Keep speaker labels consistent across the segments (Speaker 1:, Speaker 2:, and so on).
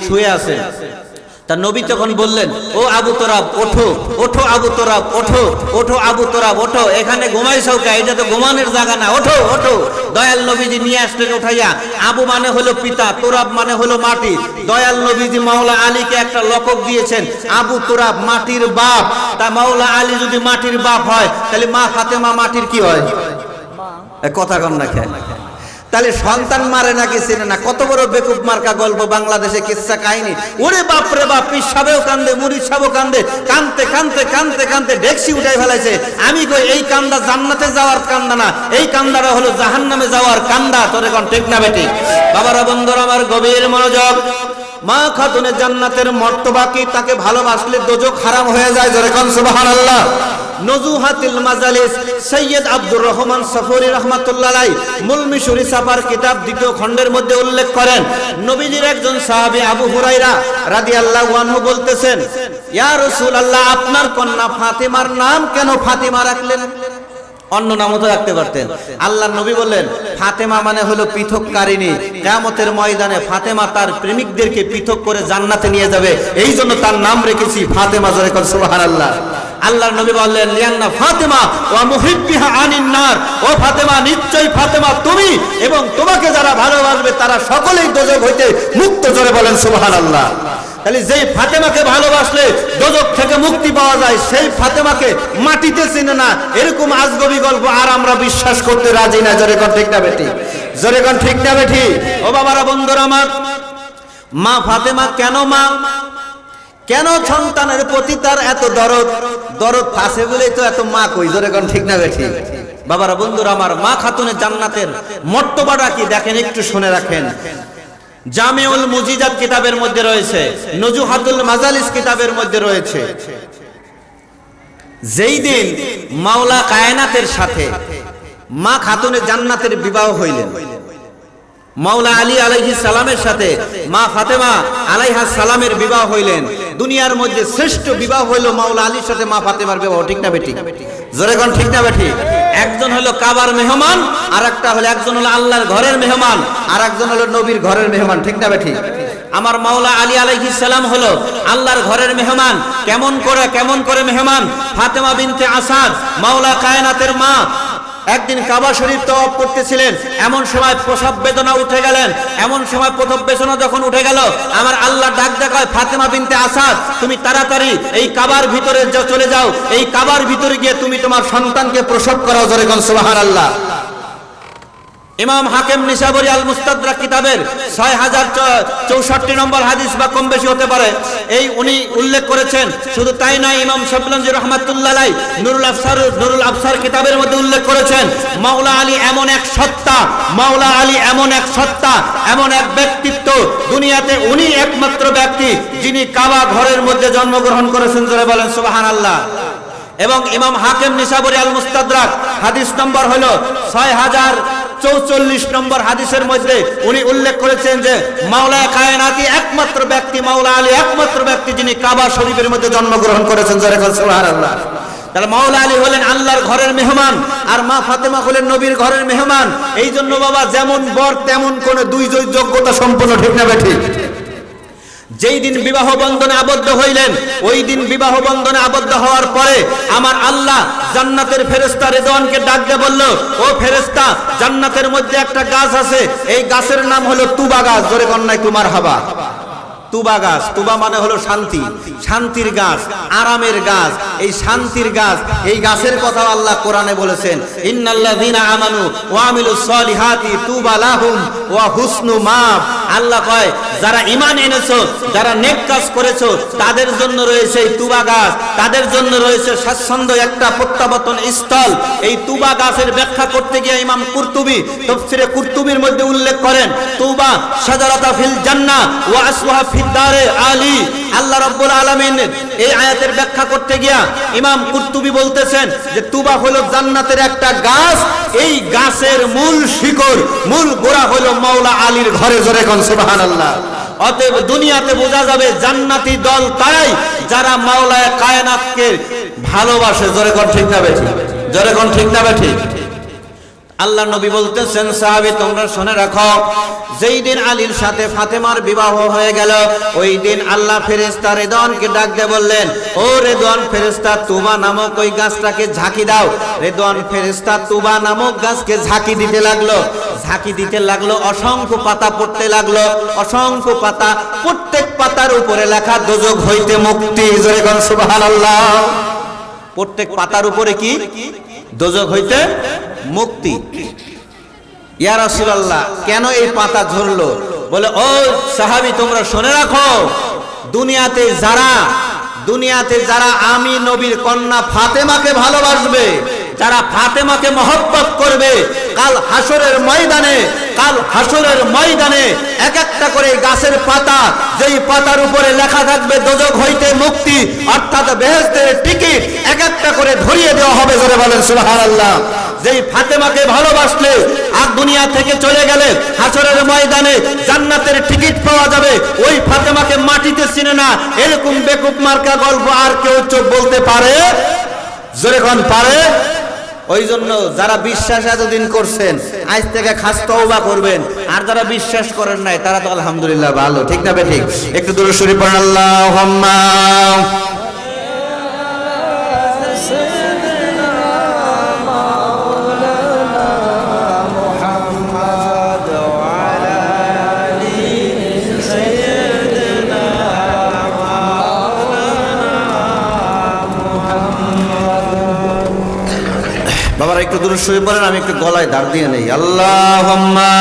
Speaker 1: শুয়ে আছে। তা নবী তখন বললেন, ও আবু তোরাব ওঠো, ওঠো আবু তোরাব ওঠো, ওঠো আবু তোরাব ওঠো, এখানে ঘুমাইছো কে? এটা তো ঘুমানোর জায়গা না, ওঠো ওঠো। দয়াল নবীজি নিয়ে আসলেন উঠাইয়া। আবু মানে হলো পিতা, তোরাব মানে হলো মাটি। দয়াল নবীজি মাওলা আলীকে একটা লকব দিয়েছেন, আবু তোরাব মাটির বাপ। তা মাওলা আলী যদি মাটির বাপ হয়, তাহলে মা ফাতেমা মাটির কি হয়? কথা কন না খেয়ে। তাহলে সন্তান মারে নাকি চেনে না? কত বড় বেকুব মার্কা গল্প বাংলাদেশে, কিচ্ছা কাহিনী। ওরে বাপ রে বাপ, পীর সাহেবও কান্দে, মুরিদ সাহেবও কান্দে, কানতে কানতে কানতে কানতে ডেক্সি উঠাই ফেলাইছে। আমি কই এই কান্দা জান্নাতে যাওয়ার কান্দা না, এই কান্দাটা হলো জাহান্নামে যাওয়ার কান্দা। তোরে কোন ঠিক না বেটি? বাবারা বন্ধুরা আমার গভীর মনোযোগ। মা খাতুনে জান্নাতের মর্তবা কি? তাকে ভালোবাসলে দোজখ হারাম হয়ে যায়। জোরে কোন সুবহানাল্লাহ। নজুহাতুল মাজালিস সৈয়দ আব্দুর রহমান সফরি রাহমাতুল্লাহ আলাইহি মুলমিশুরি সাফার কিতাব 2য় খণ্ডের মধ্যে উল্লেখ করেন, নবীজির একজন সাহাবী আবু হুরায়রা রাদিয়াল্লাহু আনহু বলতেছেন, ইয়া রাসূলুল্লাহ, আপনার কন্যা ফাতেমার নাম কেন ফাতেমা রাখলেন? অন্য নামও তো রাখতে পারতেন। আল্লাহর নবী বললেন, ফাতেমা মানে হলো পৃথককারিণী। কিয়ামতের ময়দানে ফাতেমা তার প্রেমিকদেরকে পৃথক করে জান্নাতে নিয়ে যাবে, এই জন্য তার নাম রেখেছি ফাতেমা। জোরে কোন সুবহানাল্লাহ। আল্লাহর নবী বললেন, লিয়ান্না ফাতেমা ওয়া মুহিব্বিহা আনিন নার, ও ফাতেমা, নিশ্চয়ই ফাতেমা তুমি এবং তোমাকে যারা ভালোবাসবে তারা সকলেই দোজখ হইতে মুক্ত। জোরে বলেন সুবহানাল্লাহ। তাহলে যেই ফাতেমাকে ভালোবাসলে দোজখ থেকে মুক্তি পাওয়া যায়, সেই ফাতেমাকে মাটিতে চিনে না, এরকম আজগবি গল্প আর আমরা বিশ্বাস করতে রাজি না। জোরে কোন ঠিক না বেটি? জোরে কোন ঠিক না বেটি? ও বাবারা বন্ধুরা আমার, মা ফাতেমা কেন মা? কেন সন্তানের প্রতি তার এত দরদ? দরদ আছে বলেই তো এত মা কই। জোরে কোন ঠিক না বেটি? বাবারা বন্ধুরা আমার, মা খাতুনে জান্নাতের মর্তবাটা কি দেখেন, একটু শুনে রাখেন। জামিউল মুজিজাত কিতাবের মধ্যে রয়েছে, নজুহাতুল মাজালিস কিতাবের মধ্যে রয়েছে, যেই দিন মাওলা কায়নাতের সাথে মা খাতুনে জান্নাতের বিবাহ হইলেন, মাওলা আলী আলাইহিস সালামের সাথে মা ফাতেমা আলাইহাস সালামের বিবাহ হইলেন। দুনিয়ার মধ্যে শ্রেষ্ঠ বিবাহ হইল মাওলা আলীর সাথে মা ফাতেমার বিবাহ। ঠিক না বেটি? জোরে কোন ঠিক না বেটি? একজন হলো কাবার মেহমান, আর একটা হলো, একজন হলো আল্লাহর ঘরের মেহমান, আর একজন হলো নবীর ঘরের মেহমান। ঠিক না বেটি? আমার মাওলা আলী আলাইহিস সালাম হলো আল্লাহর ঘরের মেহমান। কেমন করে মেহমান? ফাতেমা বিনতে আসাদ মাওলা কায়নাতের মা একদিন কাবা শরীফ তওয়াফ করতেছিলেন, এমন সময় প্রসব বেদনা উঠে গেলেন। এমন সময় প্রসব বেদনা যখন উঠে গেল, আমার আল্লাহ ডাক দেখায়, ফাতেমা বিনতে আসাদ, তুমি তাড়াতাড়ি এই কাবার ভিতরে চলে যাও, এই কাবার ভিতরে গিয়ে তুমি তোমার সন্তানকে প্রসব করাও। জোরে কোন সুবহানাল্লাহ। ইমাম হাকিম নিসাবুরি আল মুস্তাদরাক কিতাবের 6064 নম্বর হাদিস বা কম বেশি হতে পারে, এই উনি উল্লেখ করেছেন। শুধু তাই নয়, ইমাম শাবলানজি রাহমাতুল্লাহ আলাইহি নুরুল আবসার কিতাবের মধ্যে উল্লেখ করেছেন, মাওলা আলী এমন এক সত্তা, মাওলা আলী এমন এক সত্তা, এমন এক ব্যক্তিত্ব, দুনিয়াতে উনি একমাত্র ব্যক্তি যিনি কাবা ঘরের মধ্যে জন্মগ্রহণ করেছেন। জোরে বলেন সুবহানাল্লাহ। এবং ইমাম হাকিম নিসাবুরি আল মুস্তাদরাক হাদিস নম্বর হলো 6044 নম্বর হাদিসের মধ্যে উনি উল্লেখ করেছেন যে মাওলা কায়নাতি একমাত্র ব্যক্তি, মাওলা আলী একমাত্র ব্যক্তি যিনি কাবা শরীফের মধ্যে জন্মগ্রহণ করেছেন। জোরে বলেন সুবহানাল্লাহ। তাহলে মাওলা আলী হলেন আল্লাহর ঘরের মেহমান, আর মা ফাতেমা হলেন নবীর ঘরের মেহমান। এই জন্য বাবা, যেমন বর তেমন কোন দুই যোগ্যতা সম্পন্ন। ঠিক না বেঠি? যেই দিন বিবাহ বন্ধনে আবদ্ধ হইলেন, ওই দিন বিবাহ বন্ধনে আবদ্ধ হওয়ার পরে আমার আল্লাহ জান্নাতের ফেরেশতা রিদওয়ানকে ডাক দিয়ে বলল, ও ফেরেশতা, জান্নাতের মধ্যে একটা গাছ আছে, এই গাছের নাম হলো তুবা গাছ। জোরে কন্যায় তোমার হাবা। তুবা গাছ, তুবা মানে হলো শান্তি, শান্তির গাছ, আরামের গাছ, এই শান্তির গাছ, এই গাছের কথা আল্লাহ কোরআনে বলেছেন, ইন্নাল্লাযীনা আমানু ওয়া আমিলুস সলিহাতি তুবা লাহুম ওয়া হুসনু মাব। আল্লাহ কয়, যারা ঈমান এনেছো, যারা নেক কাজ করেছো, তাদের জন্য রয়েছে এই তুবা গাছ, তাদের জন্য রয়েছে স্বাচ্ছন্দ্য একটা প্রত্যাবর্তন স্থল। এই তুবা গাছের ব্যাখ্যা করতে গিয়ে ইমাম কুরতুবী তাফসীরে কুরতুবীর মধ্যে উল্লেখ করেন, তুবা শাজারাতা ফিল জান্নাহ ওয়া আসওয়া ফিদ্দারে আলী। আল্লাহ রাব্বুল আলামিন এই আয়াতের ব্যাখ্যা করতে গিয়া ইমাম কুরতুবী বলতেছেন যে তুবা হলো জান্নাতের একটা গাছ, এই গাছের মূল শিকড়, মূল গোড়া হলো মাওলা আলীর ঘরে। জোরে কোন সুবহানাল্লাহ। অতএব দুনিয়াতে বোঝা যাবে জান্নাতি দল তারাই যারা মাওলা কায়নাতকে ভালোবাসে। জোরে কোন ঠিক না বেঠি? জোরে কোন ঠিক না বেঠি? আল্লাহ নবী বলতেছেন, সাহাবী তোমরা শুনে রাখো, যেই দিন আলীর সাথে ফাতেমার বিবাহ হয়ে গেল, ওই দিন আল্লাহ ফেরেশতা রেদওয়ানকে ডাক দিয়ে বললেন, ও রেদওয়ান ফেরেশতা, তুবা নামক ওই গাছটাকে ঝাঁকি দাও। রেদওয়ান ফেরেশতা তুবা নামক গাছকে ঝাঁকি দিতে লাগলো। ঝাঁকি দিতে লাগলো, অসংখ্য পাতা পড়তে লাগলো, অসংখ্য পাতা। প্রত্যেক পাতার উপরে লেখা দোজখ হইতে মুক্তি। জোরে বলেন সুবহানাল্লাহ। প্রত্যেক পাতার উপরে কি? দোজখ হইতে মুক্তি। ইয়া রাসূলুল্লাহ, কেন এই পাতা ঝরলো? বলে, ও সাহাবী তোমরা শুনে রাখো, দুনিয়াতে যারা আমি নবীর কন্যা ফাতেমাকে ভালোবাসবে, যারা ফাতেমাকে মহব্বত করবে, কাল হাসরের ময়দানে এক একটা করে গাছের পাতা, যেই পাতার উপরে লেখা থাকবে দোজখ হইতে মুক্তি, অর্থাৎ বেহেশতের টিকিট, এক একটা করে ধরিয়ে দেওয়া হবে। জোরে বলেন সুবহানাল্লাহ। যেই ফাতেমাকে ভালোবাসলে আর দুনিয়া থেকে চলে গেলে হাসরের ময়দানে জান্নাতের টিকিট পাওয়া যাবে, ওই ফাতেমাকে মাটিতে চিনে না, এরকম বেকুব মার্কা গল্প আর কেউ চোখ বলতে পারে? জোরে কোন পারে? ওই জন্য যারা বিশ্বাস এতদিন করছেন, আজ থেকে খাস তওবা করবেন। আর যারা বিশ্বাস করেন নাই, তারা তো আলহামদুলিল্লাহ ভালো। ঠিক না বেঠিক? একটু দরুদ শরীফ পড়েন। আল্লাহুম্মা বাবারা একটু দূরে শুয়ে পড়েন, আমি একটু গলায় দাঁড় দিয়ে নেই। আল্লাহুম্মা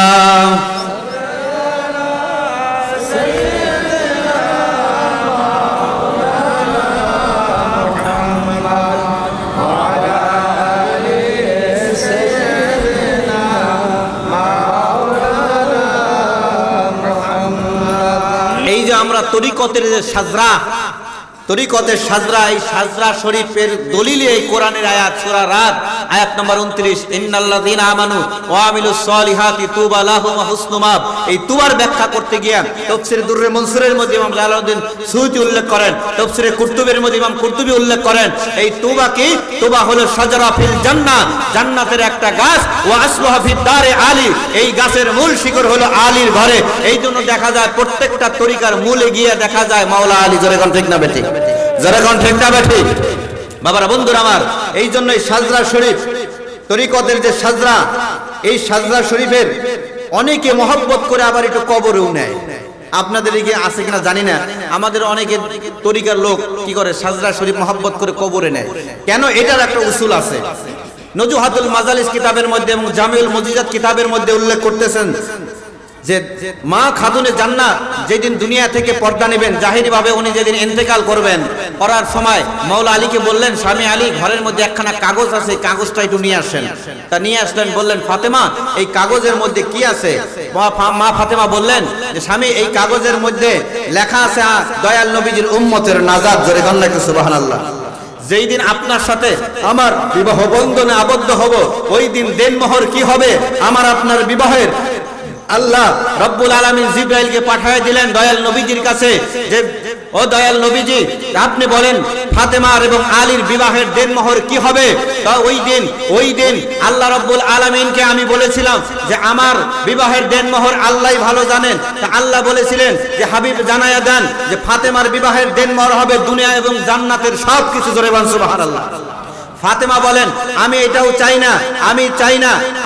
Speaker 1: এই যে আমরা তরিকতের যে সাজরা, তরিকতের সাজরা, এই সাজরা শরীফের দলিলে এই কোরআনের আয়াত, সূরা রাদ আয়াত নম্বর 29, ইন্নাল্লাযীনা আমানু ওয়া আমিলুস সলিহাতি তুবা লাহুম ওয়া হুসনু মাব। এই তুবার ব্যাখ্যা করতে গিয়ে তাফসীর দুররে মনসুরের মধ্যে ইমাম জালালউদ্দিন সুয়ুতী উল্লেখ করেন, তাফসীরে কুরতুবীর মধ্যে ইমাম কুরতুবী উল্লেখ করেন, এই তুবা কি? তুবা হলো শাজারা ফিল জান্নাহ, জান্নাতের একটা গাছ। ওয়া আসলুহা ফিদ দারে আলী, এই গাছের মূল শিকড় হলো আলীর ঘরে। এই জন্য দেখা যায় প্রত্যেকটা তরিকার মূলে গিয়ে দেখা যায় মাওলা আলী। জোরে কোন ঠিক না বেঠিক? যারা কোন ঠিক না বেঠিক? বাবারা বন্ধুরা আমার, এই জন্য এই সাজরা শরীফ, তরিকতের যে সাজরা, এই সাজরা শরীফের অনেকে মহব্বত করে, আবার একটু কবরেও নেয়। আপনাদের এদিকে আছে কিনা জানি না, আমাদের অনেকে তরিকার লোক কি করে, সাজরা শরীফ মহব্বত করে কবরে নেয়। কেন? এটার একটা উসুল আছে। নজুহাতুল মাজালিস কিতাবের মধ্যে এবং জামিউল মুজিজাত কিতাবের মধ্যে উল্লেখ করতেছেন যে মা খাতুনে জান্নাত যেদিন দুনিয়া থেকে পর্দা নেবেন, জাহিরি ভাবে উনি যেদিন ইন্তেকাল করবেন, করার সময় মাওলা আলীকে বললেন, স্বামী আলী ঘরের মধ্যে একখানা কাগজ আছে, কাগজটা একটু নিয়ে আসেন। তা নিয়ে আসলেন, বললেন, ফাতেমা এই কাগজের মধ্যে কি আছে? মা ফাতেমা বললেন যে স্বামী, এই কাগজের মধ্যে লেখা আছে দয়াল নবীজির উম্মতের নাজাত। জোরে বলেন একটু সুবহানাল্লাহ। যেই দিন আপনার সাথে আমার বিবাহ বন্ধনে আবদ্ধ হব, ওই দিন দেনমোহর কি হবে আমার আপনার বিবাহের? আল্লাহ রব্বুল আলামিন জিবরাইলকে পাঠিয়ে দিলেন দয়াল নবীজির কাছে, যে ও দয়াল নবীজি, আপনি বলেন ফাতেমার এবং আলীর বিবাহের দেনমোহর কি হবে? তা ওই দিন আল্লাহ রব্বুল আলামিনকে আমি বলেছিলাম যে আমার বিবাহের দেনমোহর আল্লাহই ভালো জানেন। তা আল্লাহ বলেছিলেন যে হাবিব জানায়া দেন যে ফাতেমার বিবাহের দেনমোহর হবে দুনিয়া এবং জান্নাতের সব কিছু। জোরে বলেন সুবহানাল্লাহ। ফাতেমা বলেন, আমি এটাও চাই না,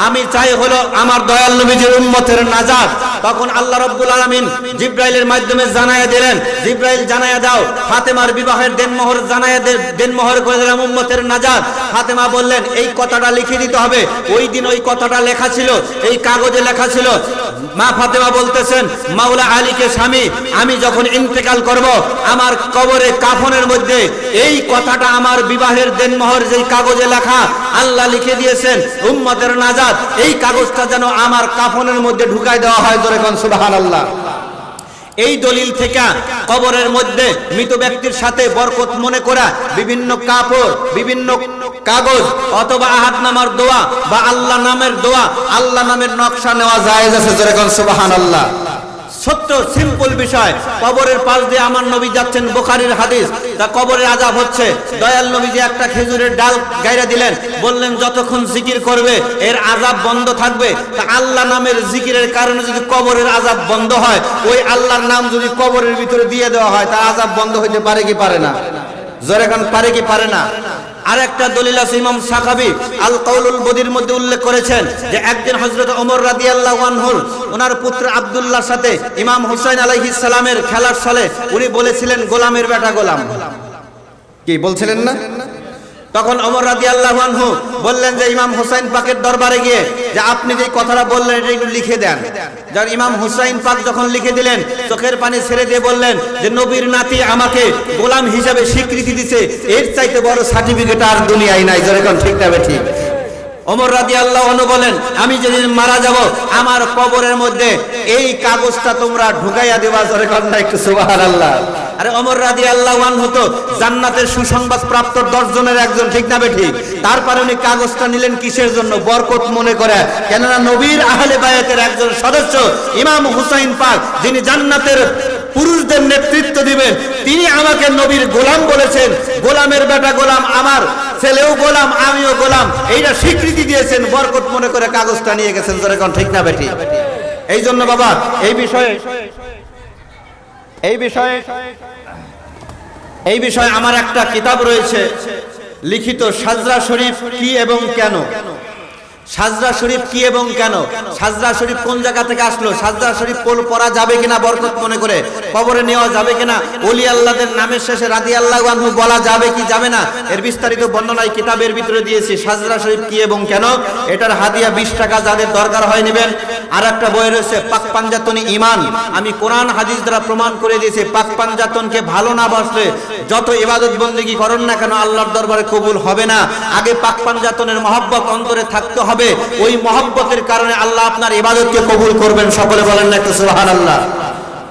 Speaker 1: আমি চাই হলো আমার দয়াল নবীজির উম্মতের নাজাত। তখন আল্লাহ রাব্বুল আলামিন জিবরাইলের মাধ্যমে জানায়া দিলেন, জিবরাইল জানায়া দাও ফাতেমার বিবাহের দেনমোহর, জানায়া দেনমোহর করে দিলাম উম্মতের নাজাত। ফাতেমা বললেন, এই কথাটা লিখে দিতে হবে। ওই দিন ওই কথাটা লেখা ছিল, এই কাগজে লেখা ছিল। মা ফাতেমা বলতেছেন, মাওলা আলীকে স্বামী, আমি যখন ইন্তেকাল করব, আমার কবরে কাফনের মধ্যে এই কথাটা, আমার বিবাহের দেনমোহর যে কাগজে লেখা, আল্লাহ লিখে দিয়েছেন উম্মতের নাজাত, এই কাগজটা যেন আমার কাফনের মধ্যে ঢুকাই দেওয়া হয়। জোরে কোন সুবহানাল্লাহ। এই দলিল থেকে কবরের মধ্যে মৃত ব্যক্তির সাথে বরকত মনে করা বিভিন্ন কাপড়, বিভিন্ন কাগজ অথবা আহাদ নামার দোয়া বা আল্লাহ নামের দোয়া, আল্লাহ নামের নকশা নেওয়া জায়েজ আছে। জোরে কোন সুবহানাল্লাহ। ছোট্ট সিম্পল বিষয়, কবরের পাশ দিয়ে আমার নবী যাচ্ছেন, বুখারীর হাদিস, তা কবরের আযাব হচ্ছে, দয়াল নবীজি একটা খেজুরের ডাল গাইরা দিলেন, বললেন যতক্ষণ জিকির করবে এর আযাব বন্ধ থাকবে। তা আল্লাহ নামের জিকিরের কারণে যদি কবরের আযাব বন্ধ হয়, ওই আল্লাহর নাম যদি কবরের ভিতরে দিয়ে দেওয়া হয়, তা আযাব বন্ধ হইতে পারে কি পারে না? জোরে কান, পারে কি পারে না? আরেকটা দলিল আছে, ইমাম সাখাবী আল কাউলুল বদীর মধ্যে উল্লেখ করেছেন যে একদিন হযরত ওমর রাদিয়াল্লাহু আনহু ওনার পুত্র আব্দুল্লাহর সাথে ইমাম হুসাইন আলাইহিস সালামের খেলার ছলে উনি বলেছিলেন গোলামের বেটা গোলাম, কি বলছিলেন না? তখন ওমর রাদিয়াল্লাহু আনহু বললেন যে ইমাম হুসাইন পাকের দরবারে গিয়ে যে আপনি যে কথাটা বললেন এটা একটু লিখে দেন। যার ইমাম হুসাইন পাক যখন লিখে দিলেন, চোখের পানি ছেড়ে দিয়ে বললেন যে নবীর নাতি আমাকে গোলাম হিসাবে স্বীকৃতি দিয়েছে, এর চাইতে বড় সার্টিফিকেট আর দুনিয়ায় নাই। যেরকম ঠিক না ঠিক? ওমর রাদিয়াল্লাহু আনহু বলেন আমি যেদিন মারা যাব আমার কবরের মধ্যে এই কাগজটা তোমরা ঢুকাইয়া দেবা। জোরে কর না একটু সুবহানাল্লাহ। আরে ওমর রাদিয়াল্লাহু আনহু তো জান্নাতের সুসংবাদ প্রাপ্ত 10 জনের একজন, ঠিক না ঠিক? তারপরে উনি কাগজটা নিলেন কিসের জন্য? বরকত মনে করে, কেননা নবীর আহলে বায়াতের একজন সদস্য ইমাম হুসাইন পাক, যিনি জান্নাতের পুরুষদের নেতৃত্ব দিবেন, তিনি আমাকে নবীর গোলাম বলেছেন, গোলামের বেটা গোলাম, আমার ছেলেও গোলাম, আমিও গোলাম, এইটা স্বীকৃতি দিয়েছেন, বরকত মনে করে কাগজটা নিয়ে গেছেন। জোরে কোন ঠিক না বেটি? এই জন্য বাবা এই বিষয়ে আমার একটা কিতাব রয়েছে লিখিত, সাজরা শরীফ কি এবং কেন। সাজরা শরীফ কি এবং কেন, সাজরা শরীফ কোন জায়গা থেকে আসলো, সাজরা শরীফ পড়া যাবে কিনা বরকত মনে করে, কবরে নেওয়া যাবে কিনা, ওলি আল্লাহদের নামের শেষে রাদিয়াল্লাহু আনহু বলা যাবে কি যাবে না, এর বিস্তারিত বর্ণনা এই কিতাবের ভিতরে দিয়েছি। সাজরা শরীফ কি এবং কেন, এটার হাদিয়া 20 টাকা, যাদের দরকার হয় নেবেন। আর একটা বই রয়েছে পাক পাঞ্জাতনি ঈমান, আমি কোরআন হাদিস দ্বারা প্রমাণ করে দিয়েছি পাক পাঞ্জাতনকে ভালো না বাসলে যত ইবাদত বন্দেগী করেন না কেন আল্লাহর দরবারে কবুল হবে না। আগে পাক পাঞ্জাতনের মহব্বত অন্তরে থাকতে হবে, ওই মহব্বতের কারণে আল্লাহ আপনার ইবাদতকে কবুল করবেন। সকলে বলেন না একটু সুবহানাল্লাহ।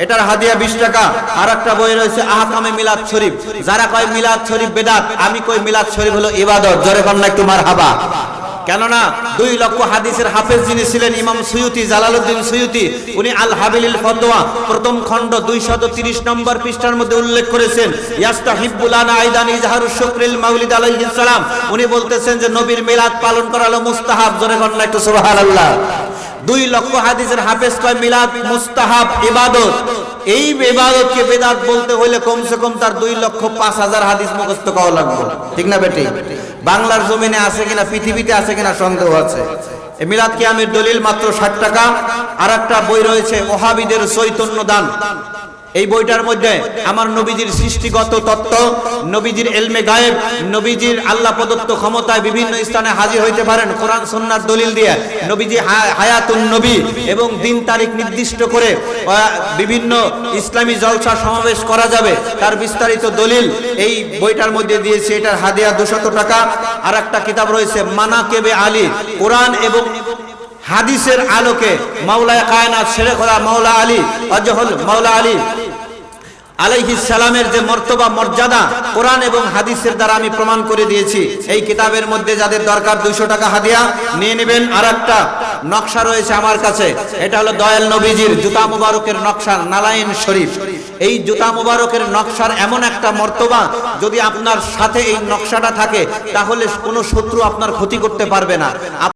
Speaker 1: এটার হাদিয়া 20 টাকা। আর একটা বই রয়েছে আহকামে মিলাদ শরীফ, যারা কয় মিলাদ শরীফ বেদাত, আমি কই মিলাদ শরীফ হলো ইবাদত। জোরে কর না একটু মারহাবা। কেননা 2 লক্ষ হাদিসের হাফেজ যিনি ছিলেন ইমাম সুয়ুতি, জালালউদ্দিন সুয়ুতি, উনি আল হাবিলিল ফতোয়া প্রথম খণ্ড 230 নম্বর পৃষ্ঠার মধ্যে উল্লেখ করেছেন ইয়াস্তাহিব্বুল আনা আইদান ইজহারুশ শুকরিল মাউলিদ আলাইহিস সালাম, উনি বলতেছেন যে নবীর মিলাদ পালন করা হলো মুস্তাহাব। জোরে কর না একটু সুবহানাল্লাহ। 2 লক্ষ হাদিসের হাফেজ কয় মিলাদ মুস্তাহাব ইবাদত, এই ইবাদতকে বেদাত বলতে হলে কমসে কম তার 2,05,000 হাদিস মুখস্থ করা লাগবে, ঠিক না বেটি? বাংলার জমিনে আছে কিনা, পৃথিবীতে আছে কিনা সন্দেহ আছে। এই মিলাদ কিয়ামের দলিল মাত্র 60 টাকা। আর একটা বই রয়েছে ওহাবিদের চৈতন্য দান, এই বইটার মধ্যে আমার নবীজির সৃষ্টিগত তত্ত্ব, নবীজির ইলমে গায়েব, নবীজির আল্লাহ প্রদত্ত ক্ষমতায় বিভিন্ন স্থানে হাজির হইতে পারেন কোরআন সুন্নাহর দলিল দিয়ে, নবীজি হায়াতুন নবী এবং দিন তারিখ নির্দিষ্ট করে বিভিন্ন ইসলামী জলসা সমাবেশ করা যাবে, তার বিস্তারিত দলিল এই বইটার মধ্যে দিয়েছে। এটার হাদিয়া 200 টাকা। আর একটা কিতাব রয়েছে মানাকেবে আলী, কোরআন এবং হাদিসের আলোকে মাওলায়ে কায়নাত শেরে খোদা মাওলা আলী অজহল মাওলা আলী আলাইহিস সালামের যে মর্তবা মর্যাদা কোরআন এবং হাদিসের দ্বারা আমি প্রমাণ করে দিয়েছি। এই কিতাবের মধ্যে যাদের দরকার 200 টাকা হাদিয়া নিয়ে নেবেন। আর একটা নকশা রয়েছে আমার কাছে, এটা হলো দয়াল নবীজির জুতা মুবারকের নকশা, নালাইন শরীফ। এই জুতা মুবারকের নকশার এমন একটা মর্তবা, যদি আপনার সাথে এই নকশাটা থাকে তাহলে কোনো শত্রু আপনার ক্ষতি করতে পারবে না।